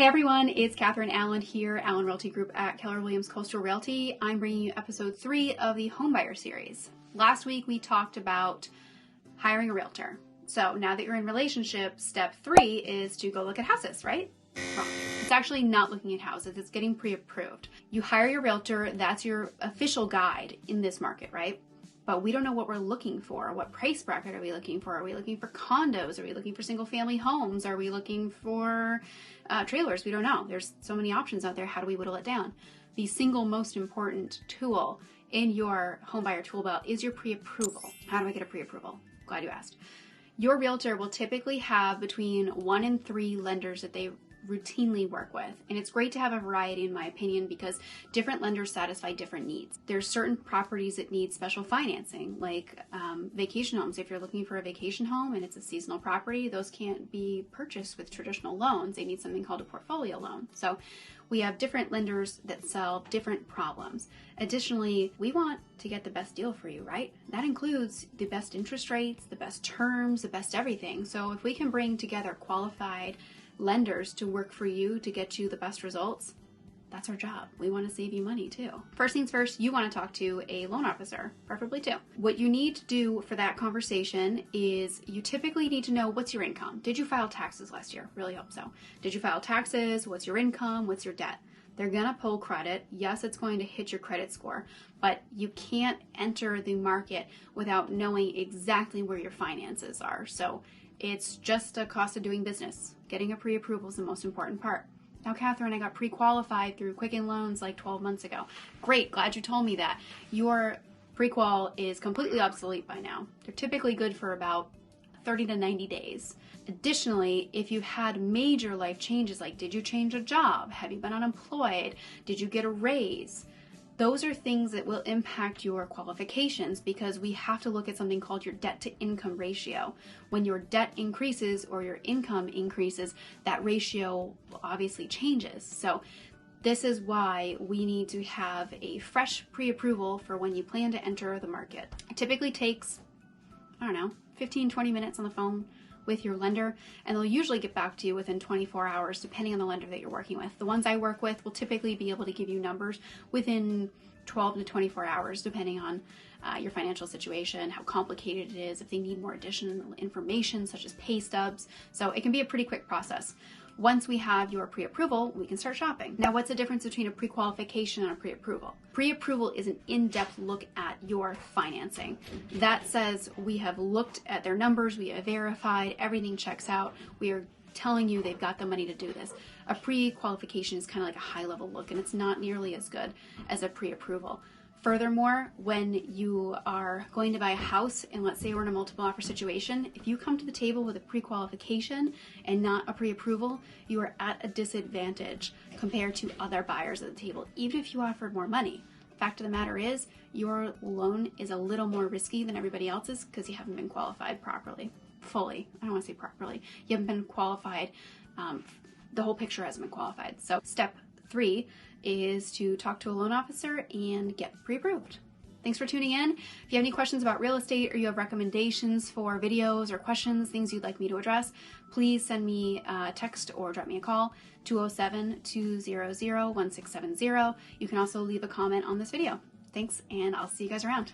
Hey everyone, it's Catherine Allen here, Allen Realty Group at Keller Williams Coastal Realty. I'm bringing you episode 3 of the Homebuyer series. Last week we talked about hiring a realtor. So now that you're in relationship, step 3 is to go look at houses, right? Wrong. It's actually not looking at houses, it's getting pre-approved. You hire your realtor, that's your official guide in this market, right? But we don't know what we're looking for. What price bracket are we looking for? Are we looking for condos? Are we looking for single family homes? Are we looking for trailers? We don't know. There's so many options out there. How do we whittle it down? The single most important tool in your homebuyer tool belt is your pre-approval. How do I get a pre-approval? Glad you asked. Your realtor will typically have between 1 and 3 lenders that they routinely work with. And it's great to have a variety, in my opinion, because different lenders satisfy different needs. There's certain properties that need special financing, like vacation homes. If you're looking for a vacation home and it's a seasonal property, those can't be purchased with traditional loans. They need something called a portfolio loan. So we have different lenders that solve different problems. Additionally, we want to get the best deal for you, right? That includes the best interest rates, the best terms, the best everything. So if we can bring together qualified lenders to work for you to get you the best results, that's our job. We want to save you money too. First things first, you want to talk to a loan officer, preferably 2. What you need to do for that conversation is you typically need to know what's your income. Did you file taxes last year? Really hope so. Did you file taxes? What's your income? What's your debt? They're going to pull credit. Yes, it's going to hit your credit score, but you can't enter the market without knowing exactly where your finances are. So it's just a cost of doing business. Getting a pre-approval is the most important part. Now, Catherine, I got pre-qualified through Quicken Loans like 12 months ago. Great, glad you told me that. Your pre-qual is completely obsolete by now. They're typically good for about 30 to 90 days. Additionally, if you've had major life changes, like did you change a job? Have you been unemployed? Did you get a raise? Those are things that will impact your qualifications because we have to look at something called your debt to income ratio. When your debt increases or your income increases, that ratio obviously changes. So this is why we need to have a fresh pre-approval for when you plan to enter the market. It typically takes, 15-20 minutes on the phone with your lender, and they'll usually get back to you within 24 hours depending on the lender that you're working with. The ones I work with will typically be able to give you numbers within 12 to 24 hours depending on your financial situation, how complicated it is, if they need more additional information such as pay stubs. So it can be a pretty quick process. Once we have your pre-approval, we can start shopping. Now, what's the difference between a pre-qualification and a pre-approval? Pre-approval is an in-depth look at your financing. That says we have looked at their numbers, we have verified, everything checks out. We are telling you they've got the money to do this. A pre-qualification is kind of like a high-level look, and it's not nearly as good as a pre-approval. Furthermore, when you are going to buy a house, and let's say we're in a multiple offer situation, if you come to the table with a pre-qualification and not a pre-approval, you are at a disadvantage compared to other buyers at the table, even if you offered more money. Fact of the matter is, your loan is a little more risky than everybody else's because you haven't been qualified properly. Fully. I don't want to say properly. You haven't been qualified. The whole picture hasn't been qualified. So step 3 is to talk to a loan officer and get pre-approved. Thanks for tuning in. If you have any questions about real estate or you have recommendations for videos or questions, things you'd like me to address, please send me a text or drop me a call, 207-200-1670. You can also leave a comment on this video. Thanks, and I'll see you guys around.